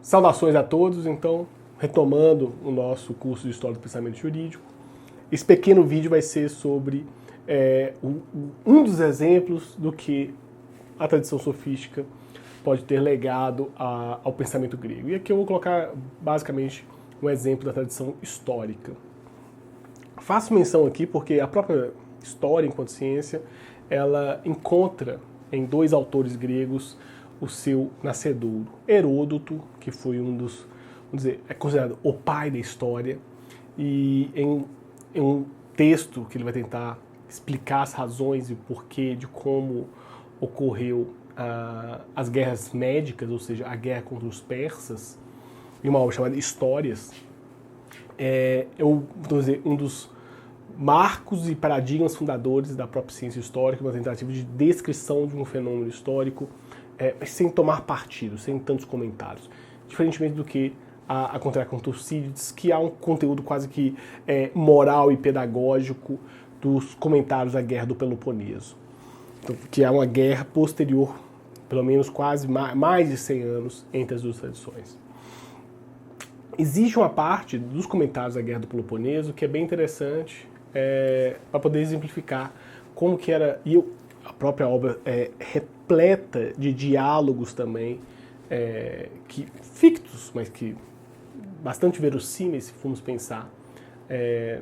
Saudações a todos, então, retomando o nosso curso de História do Pensamento Jurídico. Esse pequeno vídeo vai ser sobre um dos exemplos do que a tradição sofística pode ter legado ao pensamento grego. E aqui eu vou colocar, basicamente, um exemplo da tradição histórica. Faço menção aqui porque a própria história, enquanto ciência, ela encontra em dois autores gregos o seu nascedouro. Heródoto, que foi um dos, vamos dizer, é considerado o pai da história, e em um texto que ele vai tentar explicar as razões e o porquê de como ocorreu as guerras médicas, ou seja, a guerra contra os persas, em uma obra chamada Histórias, vamos dizer, um dos marcos e paradigmas fundadores da própria ciência histórica, uma tentativa de descrição de um fenômeno histórico, sem tomar partido, sem tantos comentários. Diferentemente do que acontece com Tucídides, que há um conteúdo quase que moral e pedagógico dos comentários da Guerra do Peloponeso, então, que é uma guerra posterior, pelo menos quase mais de 100 anos, entre as duas tradições. Existe uma parte dos comentários da Guerra do Peloponeso que é bem interessante para poder exemplificar como que era, e a própria obra é repleta de diálogos também, que fictos, mas que bastante verossímeis, se formos pensar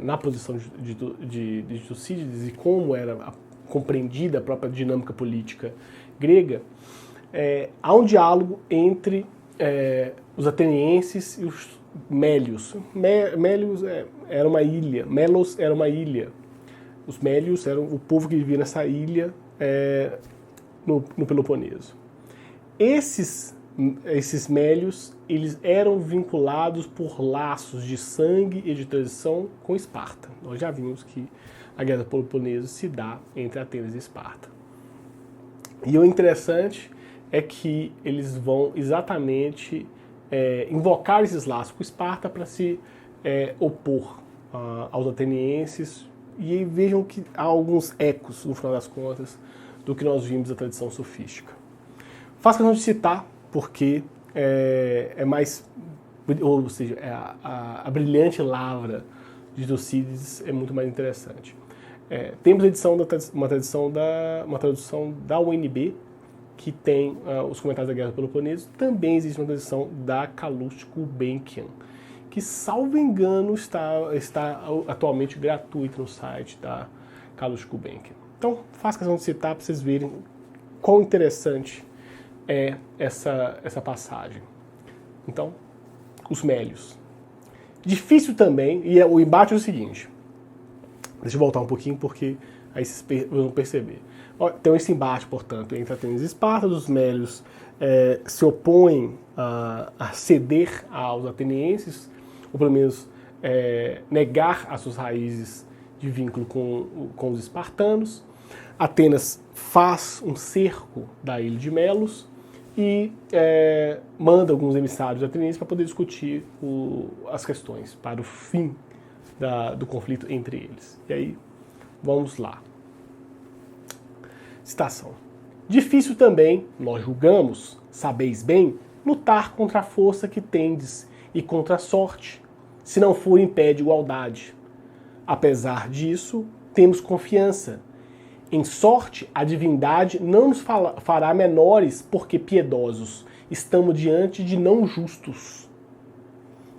na posição de Tucídides e como era compreendida a própria dinâmica política grega. Há um diálogo entre os atenienses e os Mélios. Mélios era uma ilha, Melos era uma ilha. Os Mélios eram o povo que vivia nessa ilha no Peloponeso. Esses Mélios, eles eram vinculados por laços de sangue e de tradição com Esparta. Nós já vimos que a Guerra do Peloponeso se dá entre Atenas e Esparta. E o interessante é que eles vão exatamente invocar esses laços com Esparta para se opor aos atenienses, e aí vejam que há alguns ecos, no final das contas, do que nós vimos da tradição sofística. Faço questão de citar porque ou seja, a brilhante lavra de Tucídides é muito mais interessante. Temos uma tradução da UNB, que tem os comentários da Guerra do Peloponeso. Também existe uma tradução da Calouste Gulbenkian, que, salvo engano, está atualmente gratuito no site da Calouste Gulbenkian. Então, faço questão de citar para vocês verem quão interessante é essa passagem. Então, os Mélios. Difícil também, e o embate é o seguinte. Deixa eu voltar um pouquinho, porque aí vocês vão perceber. Tem esse embate, portanto, entre Atenas e Esparta. Os Mélios se opõem a ceder aos atenienses, ou pelo menos negar as suas raízes de vínculo com os espartanos. Atenas faz um cerco da ilha de Melos e manda alguns emissários atenienses para poder discutir as questões para o fim do conflito entre eles. E aí, vamos lá. Citação. Difícil também, nós julgamos, sabeis bem, lutar contra a força que tendes e contra a sorte, se não for em pé de igualdade. Apesar disso, temos confiança. Em sorte, a divindade não nos fará menores, porque piedosos estamos diante de não justos.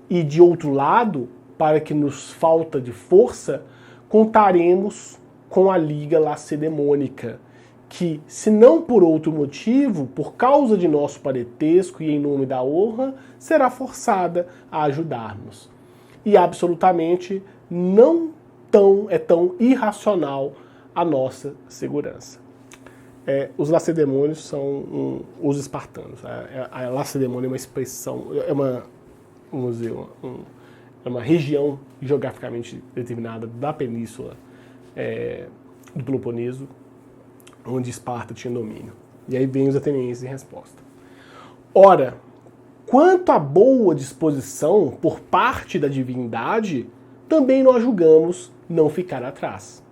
E de outro lado, para que nos falta de força, contaremos com a liga lacedemônica, que, se não por outro motivo, por causa de nosso parentesco e em nome da honra, será forçada a ajudar-nos. E absolutamente não é tão irracional a nossa segurança. Os lacedemônios são os espartanos. A Lacedemônia é uma expressão, vamos dizer, uma região geograficamente determinada da península do Peloponeso, onde Esparta tinha domínio. E aí vem os atenienses em resposta. Ora, quanto à boa disposição por parte da divindade, também nós julgamos não ficar atrás.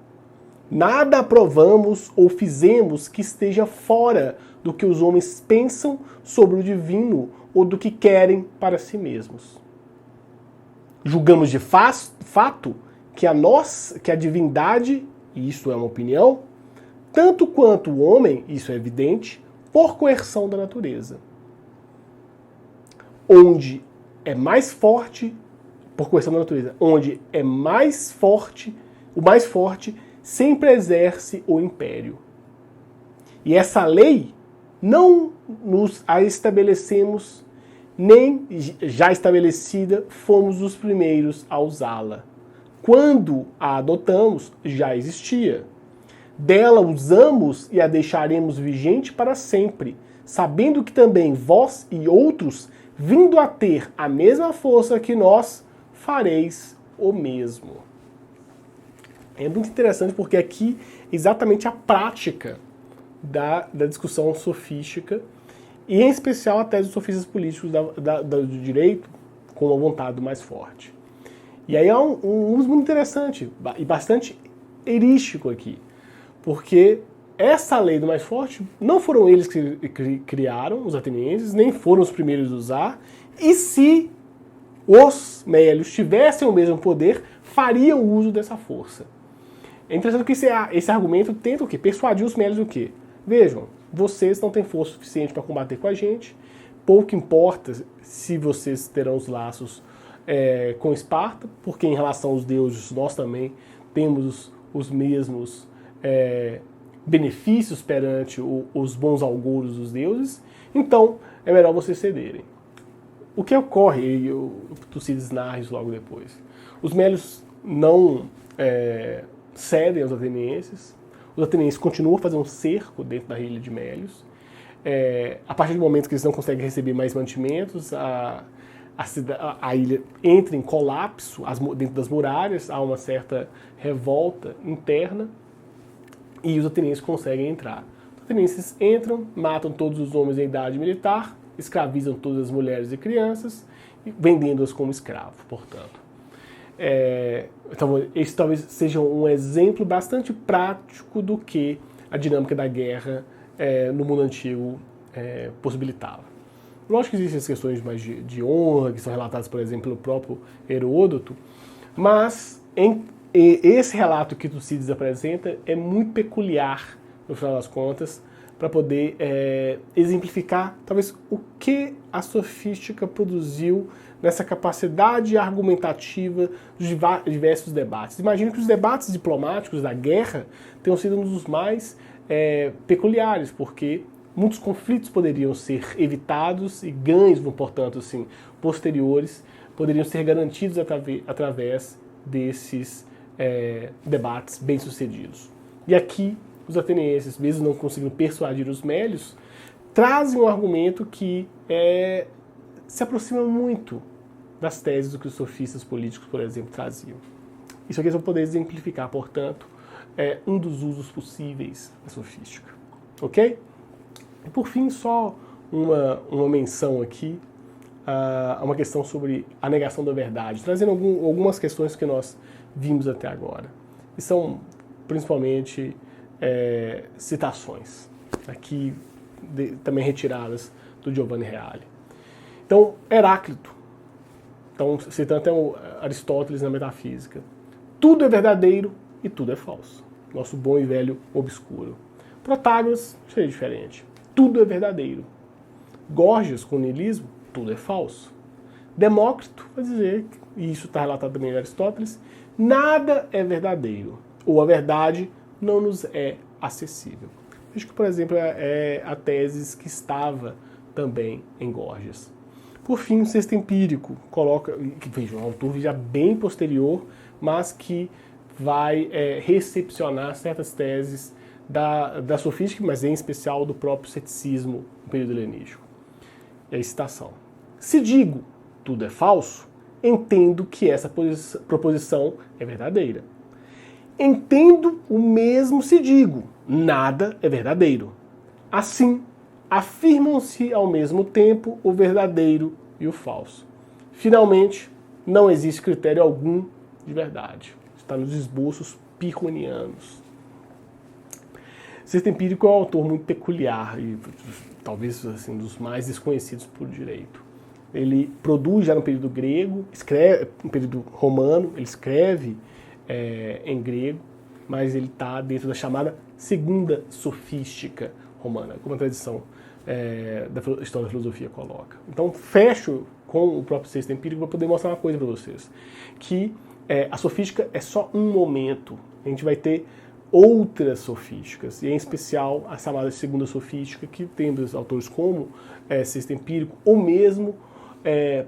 Nada aprovamos ou fizemos que esteja fora do que os homens pensam sobre o divino ou do que querem para si mesmos. Julgamos de fato que a divindade, e isso é uma opinião, tanto quanto o homem, isso é evidente, por coerção da natureza. Onde é mais forte, por coerção da natureza, onde é mais forte, o mais forte sempre exerce o império. E essa lei não nos a estabelecemos, nem já estabelecida fomos os primeiros a usá-la. Quando a adotamos, já existia. Dela usamos e a deixaremos vigente para sempre, sabendo que também vós e outros, vindo a ter a mesma força que nós, fareis o mesmo. É muito interessante porque aqui é exatamente a prática da discussão sofística, e em especial a tese dos sofistas políticos do direito com uma vontade mais forte. E aí é um uso muito interessante e bastante erístico aqui, porque essa lei do mais forte não foram eles que criaram, os atenienses, nem foram os primeiros a usar, e se os mélios tivessem o mesmo poder, fariam uso dessa força. É interessante que esse argumento tenta o quê? Persuadir os mélios o quê? Vejam, vocês não têm força suficiente para combater com a gente, pouco importa se vocês terão os laços com Esparta, porque em relação aos deuses nós também temos os mesmos benefícios perante os bons augúrios dos deuses, então é melhor vocês cederem. O que ocorre, e o Tucídides narra isso logo depois, os mélios não cedem aos atenienses, os atenienses continuam a fazer um cerco dentro da ilha de Mélios. A partir do momento que eles não conseguem receber mais mantimentos, a ilha entra em colapso dentro das muralhas, há uma certa revolta interna e os atenienses conseguem entrar. Os atenienses entram, matam todos os homens em idade militar, escravizam todas as mulheres e crianças, vendendo-as como escravo, portanto. Então, esse talvez seja um exemplo bastante prático do que a dinâmica da guerra no mundo antigo possibilitava. Lógico que existem as questões mais de honra, que são relatadas, por exemplo, pelo próprio Heródoto, mas esse relato que Tucídides apresenta é muito peculiar, no final das contas, para poder exemplificar, talvez, o que a sofística produziu nessa capacidade argumentativa dos diversos debates. Imagino que os debates diplomáticos da guerra tenham sido um dos mais peculiares, porque muitos conflitos poderiam ser evitados e ganhos, portanto, assim, posteriores, poderiam ser garantidos através desses debates bem-sucedidos. E aqui, os atenienses, mesmo não conseguindo persuadir os mélios, trazem um argumento que se aproxima muito das teses do que os sofistas políticos, por exemplo, traziam. Isso aqui é só poder exemplificar, portanto, um dos usos possíveis da sofística. Ok? E por fim, só uma menção aqui a uma questão sobre a negação da verdade, trazendo algumas questões que nós vimos até agora. E são principalmente citações, aqui também retiradas do Giovanni Reale. Então, Heráclito, citando até Aristóteles na Metafísica, tudo é verdadeiro e tudo é falso. Nosso bom e velho obscuro. Protágoras, seria diferente. Tudo é verdadeiro. Gorgias, com niilismo, tudo é falso. Demócrito vai dizer, e isso está relatado também em Aristóteles, nada é verdadeiro, ou a verdade não nos é acessível. Acho que, por exemplo, a tese que estava também em Gorgias. Por fim, o sexto empírico coloca, veja, um autor já bem posterior, mas que vai recepcionar certas teses da sofística, mas em especial do próprio ceticismo no período helenístico. É a citação. Se digo tudo é falso, entendo que essa proposição é verdadeira. Entendo o mesmo se digo nada é verdadeiro. Assim, afirmam-se ao mesmo tempo o verdadeiro e o falso. Finalmente, não existe critério algum de verdade. Está nos esboços pirronianos. Sexto Empírico é um autor muito peculiar e talvez assim, dos mais desconhecidos por direito. Ele produz já no período grego, escreve no período romano, ele escreve em grego, mas ele está dentro da chamada segunda sofística romana, como a tradição da história da filosofia coloca. Então, fecho com o próprio texto empírico para poder mostrar uma coisa para vocês, que a sofística é só um momento. A gente vai ter outras sofísticas, e em especial a chamada segunda sofística, que tem autores como Sexto Empírico, ou mesmo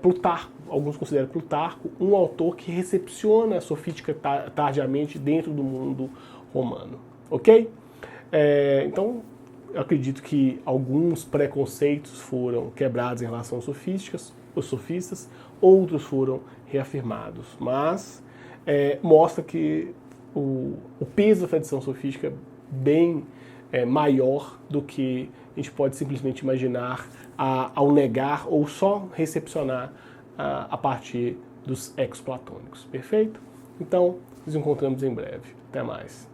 Plutarco. Alguns consideram Plutarco um autor que recepciona a sofística tardiamente dentro do mundo romano. Ok? Então, eu acredito que alguns preconceitos foram quebrados em relação às sofísticas, os sofistas, outros foram reafirmados, mas mostra que o peso da tradição sofística é bem maior do que a gente pode simplesmente imaginar ao negar ou só recepcionar a partir dos ex-platônicos. Perfeito? Então, nos encontramos em breve. Até mais.